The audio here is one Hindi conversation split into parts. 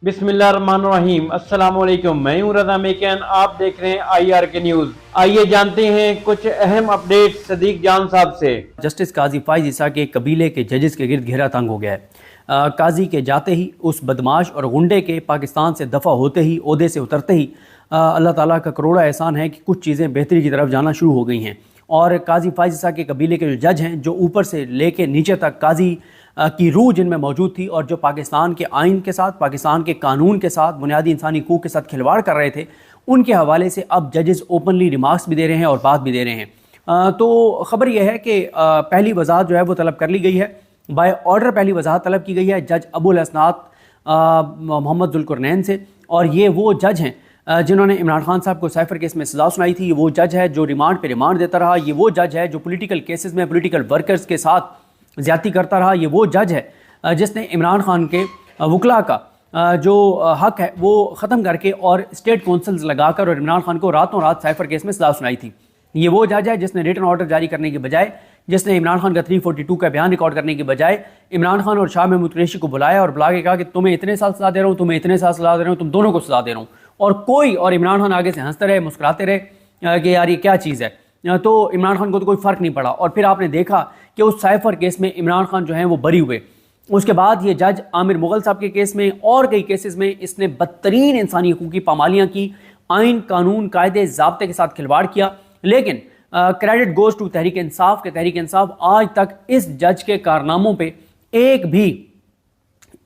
बिस्मिल्लाहिर्रहमानिर्रहीम। अस्सलाम वालेकुम। मैं हूं रज़ा मेकन, आप देख रहे हैं IR के न्यूज़। आइए जानते हैं कुछ अहम अपडेट सदीक जान साहब से। जस्टिस काजी फाइज ईसा के कबीले के जजेस के गिर्द घेरा तंग हो गया है। काजी के जाते ही, उस बदमाश और गुंडे के पाकिस्तान से दफ़ा होते ही, ओहदे से उतरते ही अल्लाह ताला का करोड़ा एहसान है कि कुछ चीज़ें बेहतरी की तरफ जाना शुरू हो गई हैं। और काजी फाइज ईसा के कबीले के जो जज हैं, जो ऊपर से लेके नीचे तक काजी की रूह जिनमें मौजूद थी और जो पाकिस्तान के आइन के साथ, पाकिस्तान के कानून के साथ, बुनियादी इंसानी हकूक़ के साथ खिलवाड़ कर रहे थे, उनके हवाले से अब जजेस ओपनली रिमार्क्स भी दे रहे हैं और बात भी दे रहे हैं। तो ख़बर यह है कि पहली वजाहत जो है वो तलब कर ली गई है, बाय ऑर्डर पहली वजाहत तलब की गई है जज अबुल हसनात मोहम्मद जुल्करनैन से। और ये वो जज हैं जिन्होंने इमरान खान साहब को साइफर केस में सज़ा सुनाई थी। ये वो जज है जो रिमांड पे रिमांड देता रहा। ये वो जज है जो पॉलिटिकल केसेस में पॉलिटिकल वर्कर्स के साथ ज़्यादती करता रहा। ये वो जज है जिसने इमरान खान के वकला का जो हक है वो ख़त्म करके और स्टेट काउंसिल्स लगाकर और इमरान खान को रातों रात साइफर केस में सज़ा सुनाई थी। ये वो जज है जिसने रिटन ऑर्डर जारी करने के बजाय, जिसने इमरान खान का 342 का बयान रिकॉर्ड करने के बजाय इमरान खान और शाह महमूद कुरैशी को बुलाया और बुला के कहा कि तुम्हें इतने साल सज़ा दे रहा हूँ, तुम्हें इतने साल सज़ा दे रहा हूँ, तुम दोनों को सज़ा दे रहा हूँ। और इमरान खान आगे से हंसते रहे, मुस्कुराते रहे कि यार ये क्या चीज़ है। तो इमरान खान को तो कोई फ़र्क नहीं पड़ा। और फिर आपने देखा कि उस साइफर केस में इमरान खान जो हैं वो बरी हुए। उसके बाद ये जज आमिर मुगल साहब के केस में और कई केसेस में इसने बदतरीन इंसानी हकूक़ की पामालियाँ की, आइन कानून कायदे ज़ाब्ते के साथ खिलवाड़ किया। लेकिन credit goes to Tehreek Insaf के तहरीक इंसाफ आज तक इस जज के कारनामों पे एक भी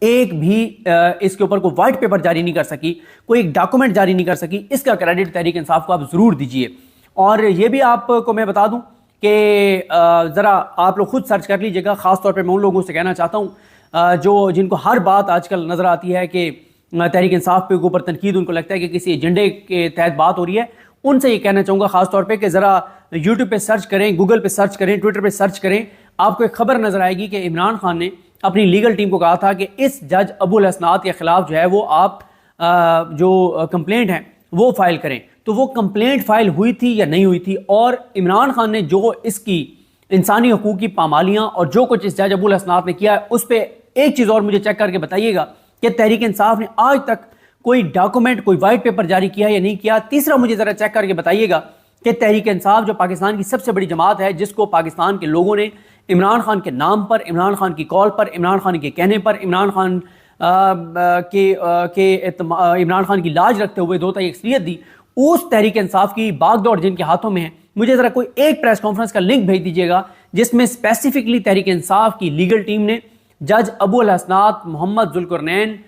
इसके ऊपर कोई वाइट पेपर जारी नहीं कर सकी, कोई एक डॉक्यूमेंट जारी नहीं कर सकी। इसका क्रेडिट तहरीक इंसाफ को आप ज़रूर दीजिए। और ये भी आपको मैं बता दूं कि ज़रा आप लोग खुद सर्च कर लीजिएगा। ख़ास तौर पे मैं उन लोगों से कहना चाहता हूँ जिनको हर बात आजकल नज़र आती है कि तहरीक इंसाफ के ऊपर तनकीद, उनको लगता है कि किसी एजेंडे के तहत बात हो रही है। उनसे ये कहना चाहूँगा ख़ास तौर पे कि ज़रा यूट्यूब पे सर्च करें, गूगल पे सर्च करें, ट्विटर पे सर्च करें, आपको एक खबर नज़र आएगी कि इमरान खान ने अपनी लीगल टीम को कहा था कि इस जज अबुल हसनात के ख़िलाफ़ जो है वो आप जो कंप्लेंट है वो फाइल करें। तो वो कंप्लेंट फाइल हुई थी या नहीं हुई थी? और इमरान खान ने जो इसकी इंसानी हकूक़ की पामालियाँ और जो कुछ इस जज अबुल हसनात ने किया, उस पर एक चीज़ और मुझे चेक करके बताइएगा कि तहरीक इंसाफ ने आज तक कोई डॉक्यूमेंट, कोई वाइट पेपर जारी किया या नहीं किया। तीसरा मुझे ज़रा चेक करके बताइएगा कि तहरीक इंसाफ जो पाकिस्तान की सबसे बड़ी जमात है, जिसको पाकिस्तान के लोगों ने इमरान खान के नाम पर, इमरान खान की कॉल पर, इमरान खान के कहने पर, इमरान खान इमरान खान की लाज रखते हुए दो तय अक्सरियत दी, उस तहरीक इंसाफ की बागडोर जिनके हाथों में है, मुझे ज़रा कोई एक प्रेस कॉन्फ्रेंस का लिंक भेज दीजिएगा जिसमें स्पेसिफिकली तहरीक इंसाफ की लीगल टीम ने जज अबुल हसनात मोहम्मद जुल्करनैन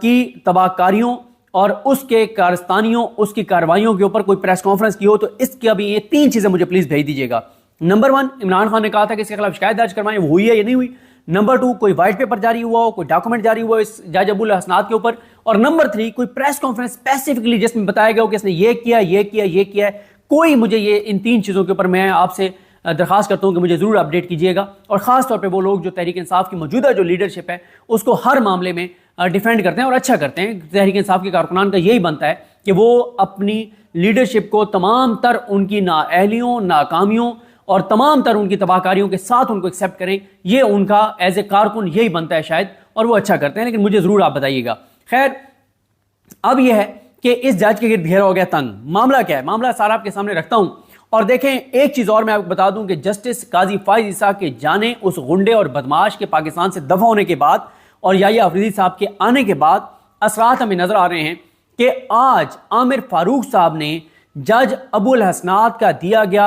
की तबाहकारियों और उसके कारस्तानियों, उसकी कार्रवाइयों के ऊपर कोई प्रेस कॉन्फ्रेंस की हो। तो इसकी अभी ये 3 चीज़ें मुझे प्लीज़ भेज दीजिएगा। नंबर 1, इमरान खान ने कहा था कि इसके खिलाफ शिकायत दर्ज करवाएं, वो हुई है या नहीं हुई? नंबर 2, कोई वाइट पेपर जारी हुआ हो, कोई डॉक्यूमेंट जारी हुआ इस जज अबुल हसनात के ऊपर? और नंबर 3, कोई प्रेस कॉन्फ्रेंस स्पेसिफिकली जिसमें बताया गया हो कि इसने ये किया, ये किया, ये किया है। कोई मुझे ये इन 3 चीज़ों के ऊपर मैं आपसे दरख्वास्त करता हूँ कि मुझे ज़रूर अपडेट कीजिएगा। और ख़ास तौर पे वो लोग जो तहरीक इंसाफ की मौजूदा जो लीडरशिप है उसको हर मामले में डिफेंड करते हैं और अच्छा करते हैं। तहरीक इंसाफ के कारकुनान का यही बनता है कि वो अपनी लीडरशिप को तमाम तर उनकी नाअहलियों, नाकामियों और तमाम तर उनकी तबाहकारियों के साथ उनको एक्सेप्ट करें। ये उनका एज ए कारकुन यही बनता है शायद, और वो अच्छा करते हैं। लेकिन मुझे ज़रूर आप बताइएगा। खैर, अब यह है कि इस जज के गिर्द घेरा हो गया तंग। मामला क्या है? मामला सारा आपके सामने रखता हूं। और देखें, एक चीज़ और मैं आपको बता दूं कि जस्टिस काजी फाइज ईसा के जाने, उस गुंडे और बदमाश के पाकिस्तान से दफा होने के बाद और याहिया अफरीदी साहब के आने के बाद असरात हमें नजर आ रहे हैं कि आज आमिर फारूक साहब ने जज अबुल हसनात का दिया गया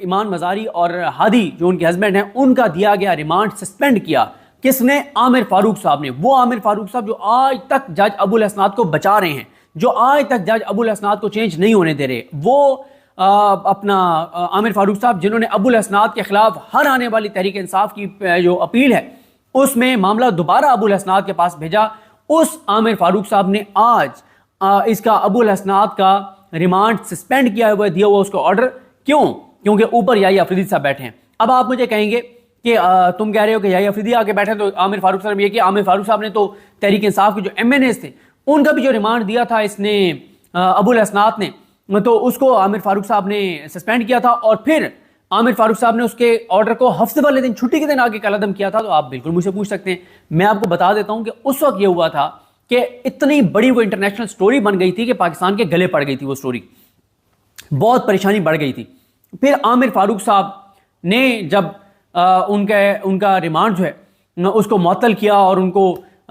ईमान मजारी और हादी जो उनके हस्बैंड हैं उनका दिया गया रिमांड सस्पेंड किया। किसने? आमिर फारूक साहब ने। वो आमिर फारूक साहब जो आज तक जज अबुल हसनात को बचा रहे हैं, जो आज तक जज अबुल हसनात को चेंज नहीं होने दे रहे। वो आमिर फारूक साहब जिन्होंने अबुल हसनात के खिलाफ हर आने वाली तहरीक इंसाफ की जो अपील है उसमें मामला दोबारा अबुल हसनात के पास भेजा। उस आमिर फारूक साहब ने आज इसका अबुल हसनात का रिमांड सस्पेंड किया हुआ, दिया हुआ उसको ऑर्डर। क्यों? क्योंकि ऊपर याहिया अफरीदी साहब बैठे हैं। अब आप मुझे कहेंगे कि तुम कह रहे हो कि याहिया अफरीदी आके बैठे तो आमिर फारूक साहब ये कि आमिर फारूक साहब ने तो तहरीक इंसाफ के जो MNAs थे उनका भी जो रिमांड दिया था इसने अबुल हसनात ने, तो उसको आमिर फारूक साहब ने सस्पेंड किया था। और फिर आमिर फारूक साहब ने उसके ऑर्डर को हफ्ते वाले दिन, छुट्टी के दिन आगे कलअदम किया था। तो आप बिल्कुल मुझसे पूछ सकते हैं। मैं आपको बता देता हूं कि उस वक्त ये हुआ था कि इतनी बड़ी वो इंटरनेशनल स्टोरी बन गई थी कि पाकिस्तान के गले पड़ गई थी वो स्टोरी, बहुत परेशानी बढ़ गई थी। फिर आमिर फारूक साहब ने जब उनका रिमांड जो है उसको मुअत्तल किया और उनको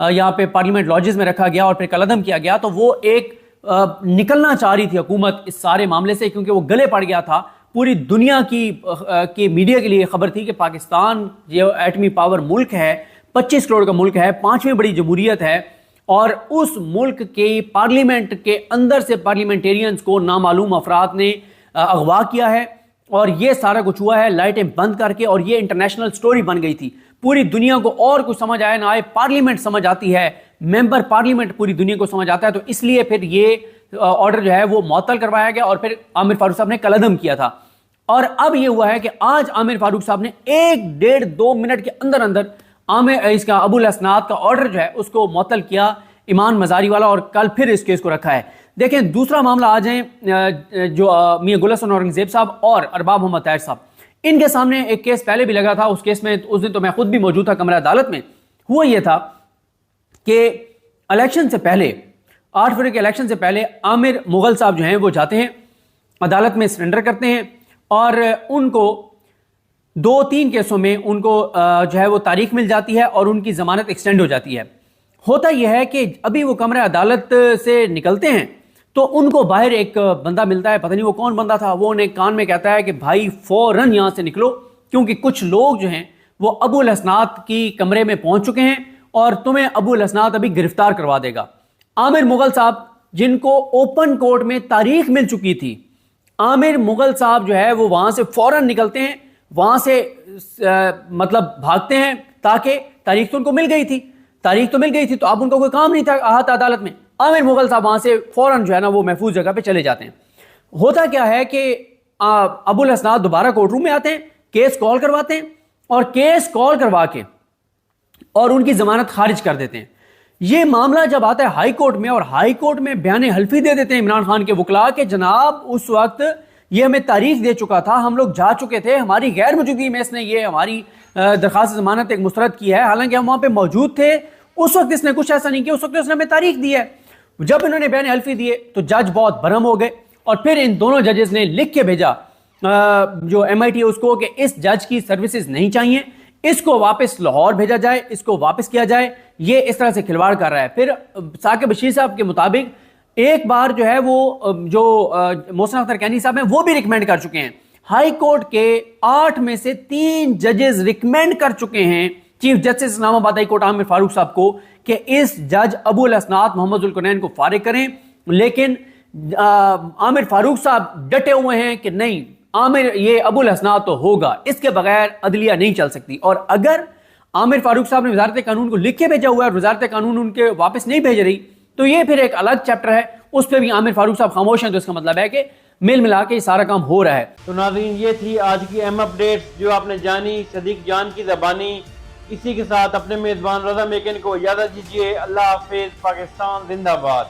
यहाँ पे पार्लियामेंट लॉजेस में रखा गया और फिर कलअदम किया गया, तो वो एक निकलना चाह रही थी हुकूमत इस सारे मामले से, क्योंकि वो गले पड़ गया था। पूरी दुनिया की मीडिया के लिए खबर थी कि पाकिस्तान जो एटमी पावर मुल्क है, 25 करोड़ का मुल्क है, 5वीं बड़ी जमहूरियत है, और उस मुल्क के पार्लियामेंट के अंदर से पार्लियामेंटेरियंस को नामालूम अफराद ने अगवा किया है और ये सारा कुछ हुआ है लाइटें बंद करके, और ये इंटरनेशनल स्टोरी बन गई थी। पूरी दुनिया को और कुछ समझ आए ना आए, पार्लियामेंट समझ आती है, मेंबर पार्लियामेंट पूरी दुनिया को समझ आता है, तो इसलिए फिर ये ऑर्डर जो है वो मुअत्तल करवाया गया और फिर आमिर फारूक साहब ने कलअदम किया था। और अब ये हुआ है कि आज आमिर फारूक साहब ने 1-1.5-2 मिनट के अंदर अंदर इसका अबुल असनाद का ऑर्डर जो है उसको मुअत्तल किया, ईमान मजारी वाला, और कल फिर इस केस को रखा है। देखें, दूसरा मामला आ जाए जो मियां गुल हसन औरंगजेब साहब और अरबाब मोहम्मद ताहिर साहब, इनके सामने एक केस पहले भी लगा था। उस केस में उस दिन तो मैं खुद भी मौजूद था कमरा अदालत में। हुआ यह था कि इलेक्शन से पहले, 8 फरवरी के इलेक्शन से पहले आमिर मुगल साहब जो हैं वो जाते हैं अदालत में, सरेंडर करते हैं और उनको 2-3 केसों में उनको जो है वो तारीख मिल जाती है और उनकी जमानत एक्सटेंड हो जाती है। होता यह है कि अभी वो कमरा अदालत से निकलते हैं तो उनको बाहर एक बंदा मिलता है, पता नहीं वो कौन बंदा था, वो उन्हें कान में कहता है कि भाई फौरन यहां से निकलो, क्योंकि कुछ लोग जो हैं वो अबुल हसनात की कमरे में पहुंच चुके हैं और तुम्हें अबुल हसनात अभी गिरफ्तार करवा देगा। आमिर मुगल साहब, जिनको ओपन कोर्ट में तारीख मिल चुकी थी, आमिर मुगल साहब जो है वो वहां से फौरन निकलते हैं, वहां से मतलब भागते हैं, ताकि तारीख तो उनको मिल गई थी, तारीख तो मिल गई थी, तो अब उनको कोई काम नहीं था आहत अदालत में। आमिर मुगल साहब वहां से फौरन जो है ना वो महफूज जगह पे चले जाते हैं। होता क्या है कि अबुल हसनात दोबारा कोर्ट रूम में आते हैं, केस कॉल करवाते हैं और केस कॉल करवा के और उनकी जमानत खारिज कर देते हैं। ये मामला जब आता है हाई कोर्ट में, और हाई कोर्ट में बयान हल्फी दे देते हैं इमरान खान के वकला के, जनाब उस वक्त ये हमें तारीख दे चुका था, हम लोग जा चुके थे, हमारी गैर मौजूदगी में इसने ये हमारी दरखास्त जमानत एक मुस्तरद की है, हालांकि हम वहां पे मौजूद थे, उस वक्त इसने कुछ ऐसा नहीं किया, उस वक्त उसने हमें तारीख दी है। जब इन्होंने बयान हल्फी दिए तो जज बहुत भरम हो गए और फिर इन दोनों जजेस ने लिख के भेजा जो MIT उसको कि इस जज की सर्विसेज नहीं चाहिए, इसको वापस लाहौर भेजा जाए, इसको वापस किया जाए, ये इस तरह से खिलवाड़ कर रहा है। फिर साकिब बशीर साहब के मुताबिक एक बार जो है वो जो मोहसिन अख्तर कैनी साहब हैं वो भी रिकमेंड कर चुके हैं, हाई कोर्ट के 8 में से 3 जजेस रिकमेंड कर चुके हैं chief justice Islamabad high court Aamir Farooq साहब को कि इस जज अबुल हसनात मोहम्मद जुल्करनैन को फारिग करें, लेकिन आमिर फारूक साहब डटे हुए हैं कि नहीं, आमिर ये अबुल हसनात तो होगा, इसके बगैर अदलिया नहीं चल सकती। और अगर आमिर फारूक साहब ने वजारत कानून को लिख के भेजा हुआ है और वजारत कानून उनके वापस नहीं भेज रही, तो ये फिर एक अलग चैप्टर है, उस पर भी आमिर फारूक साहब खामोश हैं, तो इसका मतलब है कि मिल मिला के सारा काम हो रहा है। तो नाज़रीन, ये थी आज की अहम अपडेट जो आपने जानी सदीक जान की ज़बानी। इसी के साथ अपने मेज़बान रज़ा मेकन को इजाज़त दीजिए। अल्लाह हाफिज़। पाकिस्तान जिंदाबाद।